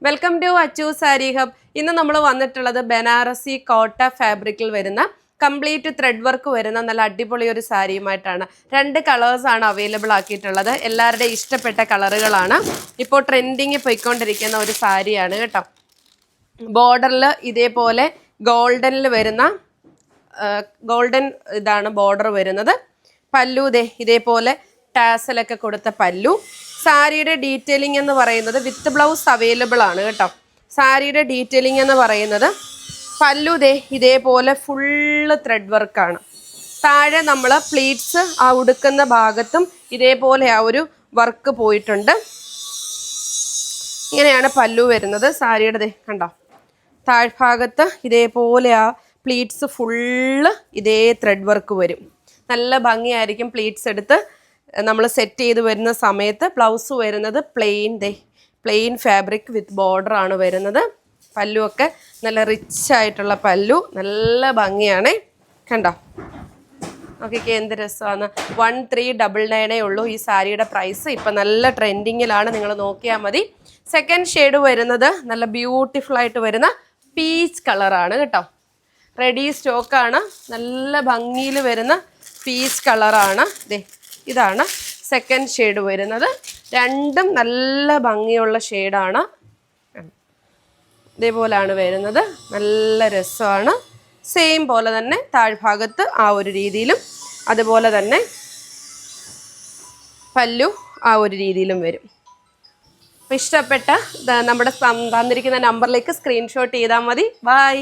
Welcome to Achu sari hub. ഇന്ന് നമ്മൾ വന്നിട്ടുള്ളത് ബനാറസി കോട്ട ഫാബ്രിക്കിൽ വരുന്ന കംപ്ലീറ്റ് ത്രെഡ് വർക്ക് വരുന്ന നല്ല അടിപൊളി ഒരു സാരിയുമായിട്ടാണ്. 2 കളേഴ്സാണ് അവൈലബിൾ ആക്കിയിട്ടുള്ളത്. എല്ലാവരുടെയും ഇഷ്ടപ്പെട്ട കളറുകളാണ്. ഇപ്പോൾ ട്രെൻഡിങ് പോയിക്കൊണ്ടിരിക്കുന്ന ഒരു സാരിയാണ് കേട്ടോ. ബോർഡറിൽ ഇതേപോലെ ഗോൾഡനിൽ വരുന്ന ഗോൾഡൻ ഇതാണ് ബോർഡർ വരുന്നത്. പല്ലു ഇതേപോലെ ടാസലൊക്കെ കൊടുത്ത പല്ലു. സാരിയുടെ ഡീറ്റെയിലിംഗ് എന്ന് പറയുന്നത് വിത്ത് ബ്ലൗസ് അവൈലബിൾ ആണ് കേട്ടോ. സാരിയുടെ ഡീറ്റെയിലിംഗ് എന്ന് പറയുന്നത് പല്ലു ഇതേപോലെ ഫുള്ള് ത്രെഡ് വർക്കാണ്. താഴെ നമ്മൾ പ്ലീറ്റ്സ് ആ ഉടുക്കുന്ന ഭാഗത്തും ഇതേപോലെ ആ ഒരു വർക്ക് പോയിട്ടുണ്ട്. ഇങ്ങനെയാണ് പല്ലു വരുന്നത്. സാരിയുടെ കണ്ടോ, താഴ്ഭാഗത്ത് ഇതേപോലെ ആ പ്ലീറ്റ്സ് ഫുള്ള് ഇതേ ത്രെഡ് വർക്ക് വരും. നല്ല ഭംഗിയായിരിക്കും പ്ലീറ്റ്സ് എടുത്ത് നമ്മൾ സെറ്റ് ചെയ്ത് വരുന്ന സമയത്ത്. ബ്ലൗസ് വരുന്നത് പ്ലെയിൻ ഫാബ്രിക് വിത്ത് ബോർഡർ ആണ് വരുന്നത്. പല്ലു ഒക്കെ നല്ല റിച്ച് ആയിട്ടുള്ള പല്ലു, നല്ല ഭംഗിയാണ്. കണ്ടോ, നോക്കിക്കേ എന്ത് രസമാണ്. 1399 ഉള്ളൂ ഈ സാരിയുടെ പ്രൈസ്. ഇപ്പം നല്ല ട്രെൻഡിങ്ങിലാണ്, നിങ്ങൾ നോക്കിയാൽ മതി. സെക്കൻഡ് ഷെയ്ഡ് വരുന്നത് നല്ല ബ്യൂട്ടിഫുൾ ആയിട്ട് വരുന്ന പീച്ച് കളറാണ് കേട്ടോ. റെഡി സ്റ്റോക്കാണ്. നല്ല ഭംഗിയിൽ വരുന്ന പീച്ച് കളറാണ്. ഇതാണ് സെക്കൻഡ് ഷെയ്ഡ് വരുന്നത്. രണ്ടും നല്ല ഭംഗിയുള്ള ഷെയ്ഡാണ്. ഇതേപോലെയാണ് വരുന്നത്. നല്ല രസമാണ്. സെയിം പോലെ തന്നെ താഴ്ഭാഗത്ത് ആ ഒരു രീതിയിലും, അതുപോലെ തന്നെ പല്ലു ആ ഒരു രീതിയിലും വരും. അപ്പോൾ ഇഷ്ടപ്പെട്ട നമ്മുടെ തന്നിരിക്കുന്ന നമ്പറിലേക്ക് സ്ക്രീൻഷോട്ട് ചെയ്താൽ മതി. ബൈ.